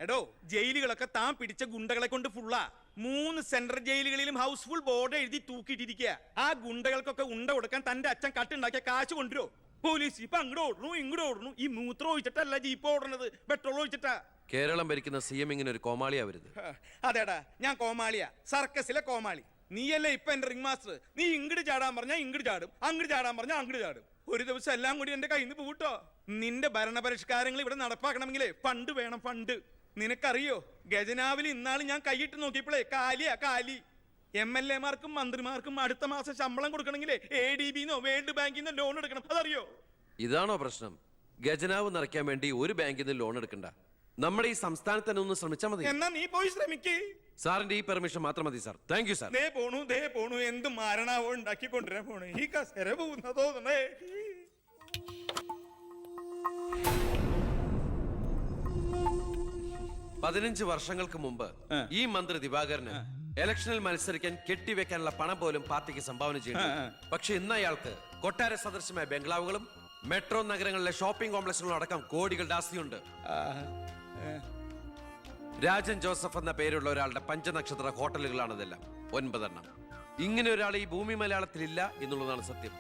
എടോ ജയിലുകളൊക്കെ താൻ പിടിച്ച ഗുണ്ടകളെ കൊണ്ട് ഫുള്ളാ. 3 സെൻട്രൽ ജയിലുകളിലും ഹൗസ്ഫുൾ ബോർഡ് എഴുതി തൂക്കിയിട്ടിരിക്കുക. ആ ഗുണ്ടകൾക്കൊക്കെ ഉണ്ട കൊടുക്കാൻ തന്റെ അച്ഛൻ കട്ടുണ്ടാക്കിയ കാശ് കൊണ്ടുവരോ? പോലീസ് ഇപ്പൊ അങ്ങോട്ട് ഓടണു ഇങ്ങോട്ട് ഓടണു. ഈ മൂത്രം ഒഴിച്ചിട്ടല്ല ജീപ്പ് ഓടണത്, പെട്രോൾ ഒഴിച്ചിട്ടാ. കേരളം ഭരിക്കുന്ന CM ഇങ്ങനെ ഒരു കോമാളിയാ വരുന്നത്. അതേടാ, ഞാൻ കോമാളിയാ, സർക്കസിലെ കോമാളി. നീയല്ലേ ഇപ്പൊ എന്റെ റിംഗ് മാസ്റ്റർ. നീ ഇങ്ങോട്ട് ചാടാൻ പറഞ്ഞാൽ ഇങ്ങോട്ട് ചാടും, അങ്ങോട്ട് ചാടാൻ പറഞ്ഞാൽ അങ്ങോട്ട് ചാടും. ഒരു ദിവസം എല്ലാം കൂടി എന്റെ കയ്യിൽ നിന്ന് പോട്ടോ. നിന്റെ ഭരണപരിഷ്കാരങ്ങൾ ഇവിടെ നടപ്പാക്കണമെങ്കിലേ ഫണ്ട് വേണം, ഫണ്ട്. നിനക്കറിയോ, ഖജനാവിൽ ഇന്നാള് ഞാൻ കൈയിട്ട് നോക്കിയപ്പോഴേ കാലി. MLA മാർക്കും മന്ത്രിമാർക്കും അടുത്ത മാസം ശമ്പളം കൊടുക്കണമെങ്കിലേ ADB-ന്നോ വേൾഡ് ബാങ്കിന്നോ ലോൺ എടുക്കണം. അതറിയോ? ഇതാണോ പ്രശ്നം? ഖജനാവ് നിറയ്ക്കാൻ വേണ്ടി ഒരു ബാങ്കിൽ നിന്ന് ലോൺ എടുക്കണ്ട. നമ്മുടെ ഈ സംസ്ഥാനത്ത് തന്നെ ഒന്ന് ശ്രമിച്ചാൽ മതി. എന്നാ നീ പോയി ശ്രമിക്കേ. സാറിന്റെ ഈ പെർമിഷൻ മാത്രം മതി സാർ. Thank you sir. ദേ പോണു എന്ത് മാരണാവോ ഉണ്ടാക്കി കൊണ്ടുവരാൻ പോണേ. ഈ കസേര പോകുന്ന തോന്നണേ. 15 വർഷങ്ങൾക്ക് മുമ്പ് ഈ മന്ത്രി ദിവാകരന് ഇലക്ഷനിൽ മത്സരിക്കാൻ കെട്ടിവെക്കാനുള്ള പണം പോലും പാർട്ടിക്ക് സംഭാവന ചെയ്യുന്നു. പക്ഷെ ഇന്ന് അയാൾക്ക് കൊട്ടാര സദൃശമായ ബംഗ്ലാവുകളും മെട്രോ നഗരങ്ങളിലെ ഷോപ്പിംഗ് കോംപ്ലക്സുകളും അടക്കം കോടികളുടെ ആസ്തിയുണ്ട്. രാജൻ ജോസഫ് എന്ന പേരുള്ള ഒരാളുടെ 5 നക്ഷത്ര ഹോട്ടലുകളാണിതെല്ലാം, 9 എണ്ണം. ഇങ്ങനെ ഒരാൾ ഈ ഭൂമി മലയാളത്തിലില്ല എന്നുള്ളതാണ് സത്യം.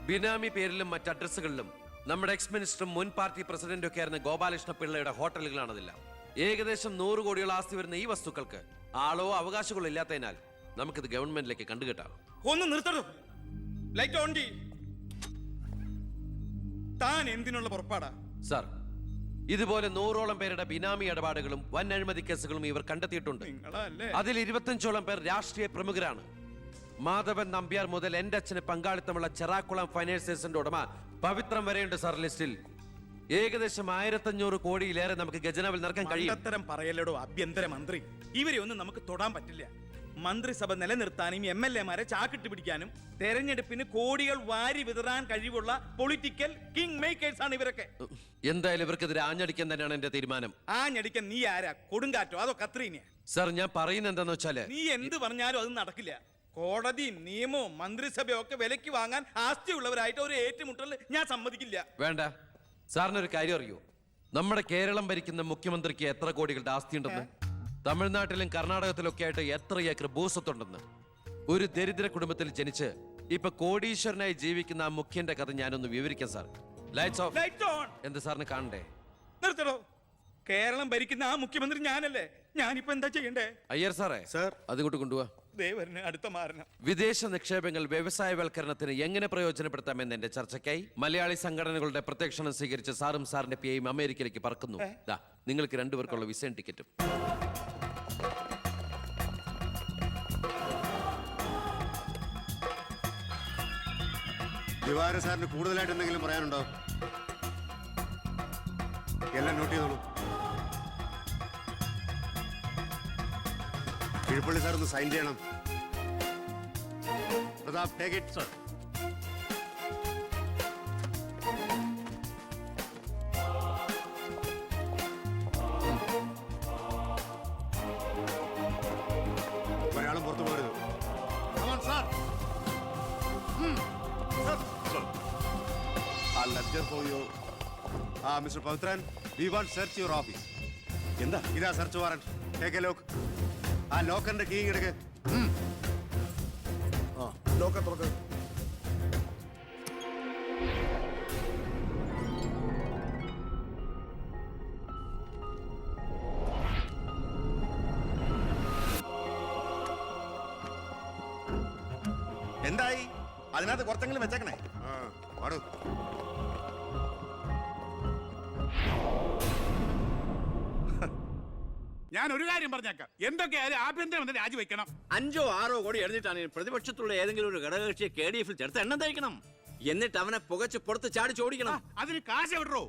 ബിനാമി പേരിലും മറ്റ് അഡ്രസ്സുകളിലും നമ്മുടെ എക്സ് മിനിസ്റ്ററും മുൻ പാർട്ടി പ്രസിഡന്റും ഒക്കെ ആയിരുന്ന ഗോപാലകൃഷ്ണ പിള്ളയുടെ ഹോട്ടലുകളാണിതെല്ലാം. ഏകദേശം 100 കോടിയോളം ആസ്തി വരുന്ന ഈ വസ്തുക്കൾക്ക് ആളോ അവകാശങ്ങളോ ഇല്ലാത്തതിനാൽ നമുക്കിത് ഗവൺമെന്റിലേക്ക് കണ്ടുകെട്ടാം. ഒന്ന് നിർത്തണോ? ലൈറ്റ് ഓൺ ചെയ്യ്. താൻ എന്തിനുള്ള പുറപ്പാടാ? സാർ, ഇതുപോലെ 100ഓളം പേരുടെ ബിനാമി ഇടപാടുകളും വൻ അഴിമതി കേസുകളും ഇവർ കണ്ടെത്തിയിട്ടുണ്ട്. അതിൽ 25ഓളം പേർ രാഷ്ട്രീയ പ്രമുഖരാണ്. മാധവൻ നമ്പ്യാർ മുതൽ എന്റെ അച്ഛന് പങ്കാളിത്തമുള്ള ചെറാക്കുളം ഫൈനാൻസേഴ്സിന്റെ ഉടമ പവിത്രം വരെയുണ്ട് സാർ ലിസ്റ്റിൽ. ഏകദേശം 1500 കോടിയിലേറെ നമുക്ക് ഖജനാവിൽ നിറക്കാൻ കഴിയും. അത്തരം പറയലടോ ആഭ്യന്തര മന്ത്രി. ഇവരെ ഒന്നും നമുക്ക് തൊടാൻ പറ്റില്ല. മന്ത്രിസഭ നിലനിർത്താനും MLA മാരെ ചാക്കിട്ട് പിടിക്കാനും തെരഞ്ഞെടുപ്പിന് കോടികൾ വാരി വിതറാൻ കഴിവുള്ള പൊളിറ്റിക്കൽ കിങ് മേക്കേഴ്സ് ആണ് ഇവരൊക്കെ. എന്തായാലും ഇവർക്കെതിരെ ആഞ്ഞടിക്കാൻ തന്നെയാണ് എന്റെ തീരുമാനം. ആഞ്ഞടിക്കാൻ നീ ആരാ? കൊടുങ്കാറ്റോ അതോ കത്രീനയാ? സാർ, ഞാൻ പറയുന്നത് എന്താന്ന് വെച്ചാല്, നീ എന്ത് പറഞ്ഞാലും അത് നടക്കില്ല. കോടതിയും നിയമവും മന്ത്രിസഭയും ഒക്കെ വിലക്ക് വാങ്ങാൻ ആസ്തിയുള്ളവരായിട്ട് ഒരു ഏറ്റുമുട്ടൽ ഞാൻ സമ്മതിക്കില്ല. വേണ്ട. സാറിനൊരു കാര്യം അറിയോ? നമ്മുടെ കേരളം ഭരിക്കുന്ന മുഖ്യമന്ത്രിക്ക് എത്ര കോടികളുടെ ആസ്തിയുണ്ടെന്ന്? തമിഴ്നാട്ടിലും കർണാടകത്തിലും ഒക്കെ ആയിട്ട് എത്ര ഏക്കർ ഭൂസ്വത്തുണ്ടെന്ന്? ഒരു ദരിദ്ര കുടുംബത്തിൽ ജനിച്ച് ഇപ്പൊ കോടീശ്വരനായി ജീവിക്കുന്ന ആ മുഖ്യന്റെ കഥ ഞാനൊന്ന് വിവരിക്കാം സാർ. Lights of. എന്ത് സാറിന് കാണണ്ടേ? നിർത്തടോ. കേരളം ഭരിക്കുന്ന ആ മുഖ്യമന്ത്രി ഞാനല്ലേ. ഞാനിപ്പോ എന്താ ചെയ്യണ്ടേ? അയ്യർ സാറേ, സാർ അതുകൊണ്ട് കൊണ്ടുപോവാ. അടുത്ത മാരണം. വിദേശ നിക്ഷേപങ്ങൾ വ്യവസായവൽക്കരണത്തിന് എങ്ങനെ പ്രയോജനപ്പെടുത്താമെന്ന് എന്റെ ചർച്ചയ്ക്കായി മലയാളി സംഘടനകളുടെ പ്രത്യക്ഷണം സ്വീകരിച്ച് സാറും സാറിന്റെ PAയും അമേരിക്കയിലേക്ക് പറക്കുന്നു. നിങ്ങൾക്ക് 2 പേർക്കുള്ള വിസയും ടിക്കറ്റും. ദിവാര സാറിന് കൂടുതലായിട്ട് എന്തെങ്കിലും പറയാനുണ്ടോ? എല്ലാം നോട്ട് ചെയ്തോളൂ. കിഴപ്പള്ളി സാർ ഒന്ന് സൈൻ ചെയ്യണം. Pratap, take it sir. ഒരാളും പുറത്തു പോകരുത്. Mister Pavithran, we want search your office. എന്താ? ഇതാ search warrant. Take a lock. ആ ലോക്കറിന്റെ കീ എടുക്ക്. ലോക്കർ തുറക്ക്. എന്തായി? അതിനകത്ത് കുറച്ചെങ്കിലും വെച്ചേക്കണേ. പാടൂ. ഞാൻ ഒരു കാര്യം പറഞ്ഞേക്കാം, എന്തൊക്കെയായാലും ആഭ്യന്തരം രാജിവെക്കണം. 5 or 6 കോടി എഴുതിട്ടാണ് പ്രതിപക്ഷത്തുള്ള ഏതെങ്കിലും ഒരു ഘടകകക്ഷിയെ KDF-ൽ ചേർത്ത് എണ്ണം തയ്ക്കണം. എന്നിട്ട് അവനെ പുകച്ച് പുറത്ത് ചാടി ചോടിക്കണം. അതിന് കാശ് എവിടോ?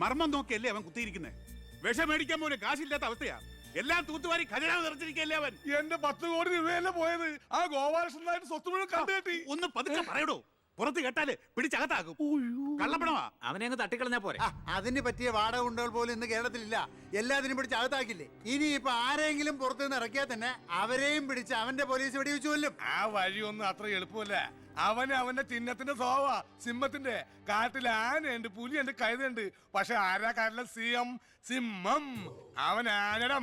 മർമ്മം നോക്കിയല്ലേ അവൻ കുത്തിയിരിക്കുന്നത്. വിഷം മേടിക്കാൻ പോലും കാശില്ലാത്ത അവസ്ഥയാ. എല്ലാം തൂത്തുവാരി ഖജനാവ് നിറച്ചിരിക്കല്ലേ അവൻ. എന്റെ 10 കോടി രൂപയല്ലേ പോയത്. ആ ഗോപാലകൃഷ്ണനായിട്ട് സ്വത്ത് മുഴുവൻ കണ്ടുകെട്ടി. ഒന്ന് പതുക്കെ പറയടോ. പുറത്ത് കേട്ടാല് പിടിച്ചകത്താക്കും. കള്ളപ്പണമാ. അവനെ അങ്ങ് തട്ടിക്കളഞ്ഞാ പോരെ. അതിന് പറ്റിയ വാടക ഗുണ്ടകൾ പോലും ഇന്ന് കേരളത്തിലില്ല. എല്ലാത്തിനും പിടിച്ച് അകത്താക്കില്ലേ. ഇനി ഇപ്പൊ ആരെങ്കിലും പുറത്തുനിന്ന് ഇറക്കിയാൽ തന്നെ അവരെയും പിടിച്ച് അവന്റെ പോലീസ് വെടിവെച്ചു കൊല്ലും. ആ വഴിയൊന്നും അത്ര എളുപ്പമല്ല. അവന് അവന്റെ ചിഹ്നത്തിന്റെ സ്വഭാവ സിംഹത്തിന്റെ. കാട്ടിൽ ആനയുണ്ട്, പുലിയുണ്ട്, കഴുതുണ്ട്. പക്ഷെ ആരാ കാട്ടിലെ സിംഹം? സിംഹം. അവൻ ആനയുടെ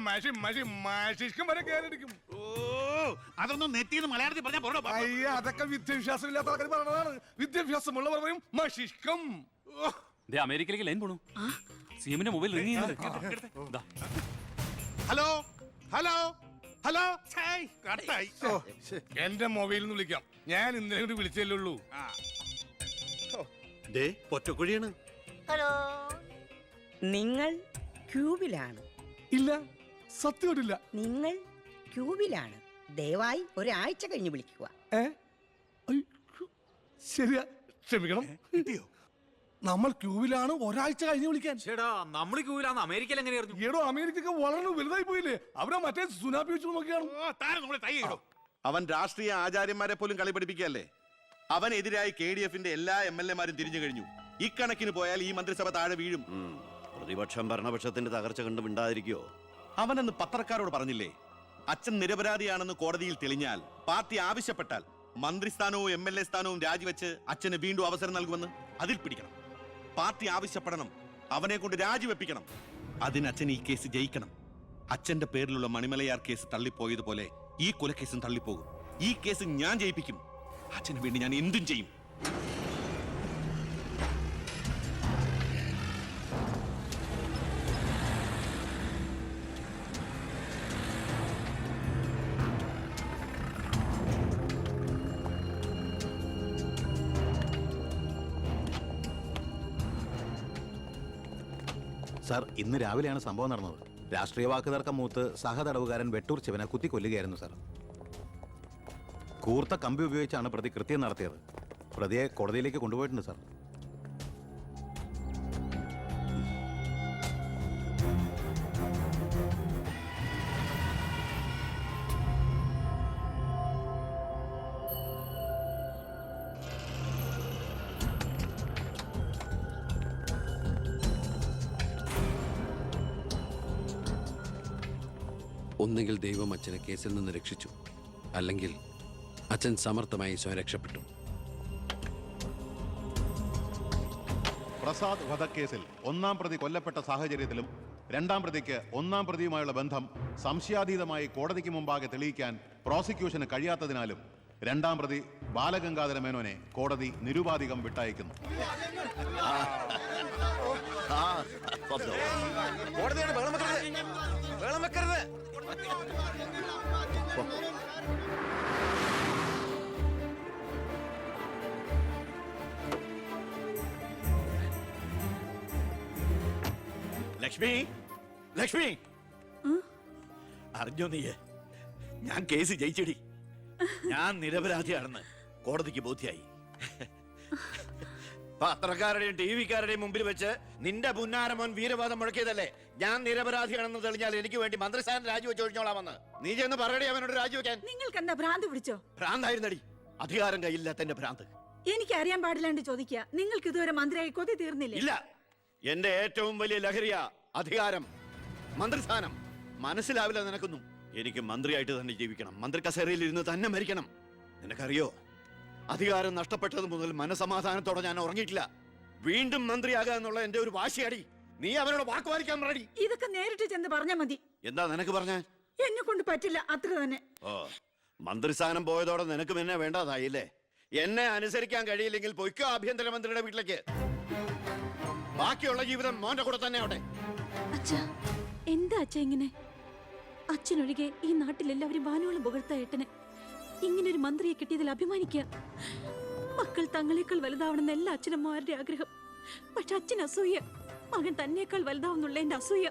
മഷിഷ്കം വരെ കേറിടിക്കും. ഓ അതൊന്നും നെറ്റിന്ന് മലയാളത്തിൽ പറഞ്ഞാൽ പോരോ. അയ്യ, അതൊക്കെ വിദ്യാഭ്യാസം ഇല്ലാത്ത ആൾക്കാർ പറഞ്ഞതാണ്. വിദ്യാഭ്യാസമുള്ളവർ പറയും മഷിഷ്കം. അമേരിക്കയിലേക്ക് ലൈൻ പോണു. സിഎമ്മിന്റെ മൊബൈൽ റിംഗ് ചെയ്യുന്നുണ്ട്. Hello hello hello. കട്ടായി. എന്റെ മൊബൈലിൽ നിന്ന് വിളിക്കാം. ഞാൻ ഇന്നലെ കൂടി വിളിച്ചല്ലേ ഉള്ളൂ. പൊറ്റക്കുഴിയാണ്. ഹലോ, നിങ്ങൾ ക്യൂബിലാണ്? ഇല്ല, സത്യമായിട്ടില്ല. നിങ്ങൾ ക്യൂബിലാണ്. ദയവായി ഒരാഴ്ച കഴിഞ്ഞ് വിളിക്കുക. ശരിയാ, ക്ഷമിക്കണം. കിട്ടിയോ? നമ്മൾ ക്യൂബിലാണ്, ഒരാഴ്ച കഴിഞ്ഞ് വിളിക്കാൻ. ചേടാ, നമ്മൾ ക്യൂവിലാന്ന് അമേരിക്കയിൽ എങ്ങനെയായിരുന്നു? ഏടോ, അമേരിക്ക വളരെ വലുതായി പോയില്ലേ? അവരെ മറ്റേ സുനാപ്പി വെച്ച് നോക്കിയാണ്. താരം നമ്മളെ തൈ ഇടും. അവൻ രാഷ്ട്രീയ ആചാര്യന്മാരെ പോലും കളി പഠിപ്പിക്കുകയല്ലേ. അവനെതിരായി KDFന്റെ എല്ലാ MLA മാരും തിരിഞ്ഞു കഴിഞ്ഞു. ഇക്കണക്കിന് പോയാൽ ഈ മന്ത്രിസഭ താഴെ വീഴും. പ്രതിപക്ഷം ഭരണപക്ഷത്തിന്റെ തകർച്ച കണ്ട് മിണ്ടാതിരിക്കോ? അവനെന്ന് പത്രക്കാരോട് പറഞ്ഞില്ലേ, അച്ഛൻ നിരപരാധിയാണെന്ന് കോടതിയിൽ തെളിഞ്ഞാൽ പാർട്ടി ആവശ്യപ്പെട്ടാൽ മന്ത്രിസ്ഥാനവും MLA സ്ഥാനവും രാജിവെച്ച് അച്ഛന് വീണ്ടും അവസരം നൽകുമെന്ന്. അതിൽ പിടിക്കണം. പാർട്ടി ആവശ്യപ്പെടണം, അവനെ കൊണ്ട് രാജിവെപ്പിക്കണം. അതിന് അച്ഛൻ ഈ കേസ് ജയിക്കണം. അച്ഛന്റെ പേരിലുള്ള മണിമലയാർ കേസ് തള്ളിപ്പോയതുപോലെ ഈ കൊലക്കേസും തള്ളിപ്പോകും. ഈ കേസ് ഞാൻ ജയിപ്പിക്കും. അച്ഛന് വേണ്ടി ഞാൻ എന്തും ചെയ്യും. സാർ, ഇന്ന് രാവിലെയാണ് സംഭവം നടന്നത്. രാഷ്ട്രീയ വാക്കുതർക്കം മൂത്ത് സഹതടവുകാരൻ വെട്ടൂർ ശിവനെ കുത്തിക്കൊല്ലുകയായിരുന്നു സാർ. കൂർത്ത കമ്പി ഉപയോഗിച്ചാണ് പ്രതി കൃത്യം നടത്തിയത്. പ്രതിയെ കോടതിയിലേക്ക് കൊണ്ടുപോയിട്ടുണ്ട് സാർ. ഒന്നുകിൽ ദൈവം അച്ഛനെ കേസിൽ നിന്ന് രക്ഷിച്ചു, അല്ലെങ്കിൽ അച്ഛൻ സമർത്ഥമായി സ്വയം രക്ഷപ്പെട്ടു. പ്രസാദ് വധക്കേസിൽ ഒന്നാം പ്രതി കൊല്ലപ്പെട്ട സാഹചര്യത്തിലും രണ്ടാം പ്രതിക്ക് ഒന്നാം പ്രതിയുമായുള്ള ബന്ധം സംശയാതീതമായി കോടതിക്ക് മുമ്പാകെ തെളിയിക്കാൻ പ്രോസിക്യൂഷന് കഴിയാത്തതിനാലും രണ്ടാം പ്രതി ബാലഗംഗാധര മേനോനെ കോടതി നിരുപാധികം വിട്ടയക്കുന്നു. ലക്ഷ്മി, ലക്ഷ്മി, അറിഞ്ഞോ നീ? ഞാൻ കേസ് ജയിച്ചടി. ഞാൻ നിരപരാധിയാണെന്ന് കോടതിക്ക് ബോധ്യായി. പത്രക്കാരുടെയും TV-ക്കാരുടെയും മുമ്പിൽ വെച്ച് നിന്റെ പുന്നാരമോൻ വീരവാദം മുഴക്കിയതല്ലേ? ഞാൻ നിരപരാധിയാണെന്ന് തെളിഞ്ഞാൽ എനിക്ക് വേണ്ടി മന്ത്രിസ്ഥാനം രാജിവെച്ച് ഒഴിഞ്ഞോളാമെന്ന്. നീ ചെന്ന് പറയടി അവനോട് രാജിവെക്കാൻ. നിങ്ങൾക്ക് എന്താ ഭ്രാന്ത് പിടിച്ചോ? ഭ്രാന്തായിരുന്നടി, അധികാരം കയ്യില്ലാത്തന്റെ ഭ്രാന്ത്. എനിക്ക് അറിയാൻ പാടില്ലാണ്ട് ചോദിക്കുക. നിങ്ങൾക്ക് ഇതുവരെ മന്ത്രിയായി കൊതി തീർന്നില്ലേ? ഇല്ല, എന്റെ ഏറ്റവും വലിയ ലഹരിയാ അധികാരം, മന്ത്രിസ്ഥാനം. മനസ്സിലാവില്ല നിനക്കൊന്നും. എനിക്ക് മന്ത്രിയായിട്ട് തന്നെ ജീവിക്കണം. മന്ത്രി കസേരയിൽ ഇരുന്ന് തന്നെ മരിക്കണം. നിനക്കറിയോ, അധികാരം നഷ്ടപ്പെട്ടത് മുതൽ മനസമാധാനത്തോടെ ഞാൻ ഉറങ്ങിയിട്ടില്ല. വീണ്ടും മന്ത്രിയാകുക എന്നുള്ള എന്റെ ഒരു വാശിയടി. നീ അവനോട് വാക്കുപാലിക്കാൻ പറയടി. ഇതൊക്കെ നേരിട്ട് ചെന്ന് പറഞ്ഞാ മതി. എന്താ നിനക്ക് പറഞ്ഞ? എന്നെ കൊണ്ട് പറ്റില്ല, അത്ര തന്നെ. ഓ, മന്ത്രിസ്ഥാനം പോയതോടെ നിനക്ക് എന്നെ വേണ്ടതായില്ലേ? എന്നെ അനുസരിക്കാൻ കഴിയില്ലെങ്കിൽ പൊയ്ക്കോ ആഭ്യന്തരമന്ത്രിയുടെ വീട്ടിലേക്ക്. ബാക്കിയുള്ള ജീവിതം മോന്റെ കൂടെ തന്നെ അവിടെ. അച്ഛാ, എന്താ അച്ഛാ ഇങ്ങനെ? അച്ഛനൊഴികെ ഈ നാട്ടിലെല്ലാവരും വാനോളം പുകഴ്ത്ത ഏട്ടനെ. ഇങ്ങനൊരു മന്ത്രിയെ കിട്ടിയതിൽ അഭിമാനിക്കുക. മക്കൾ തങ്ങളെക്കാൾ വലുതാവണമെന്ന് എല്ലാ അച്ഛനമ്മമാരുടെ ആഗ്രഹം. പക്ഷെ അച്ഛൻ അസൂയ. മകൻ തന്നേക്കാൾ വലുതാവുന്നുള്ള എന്റെ അസൂയ.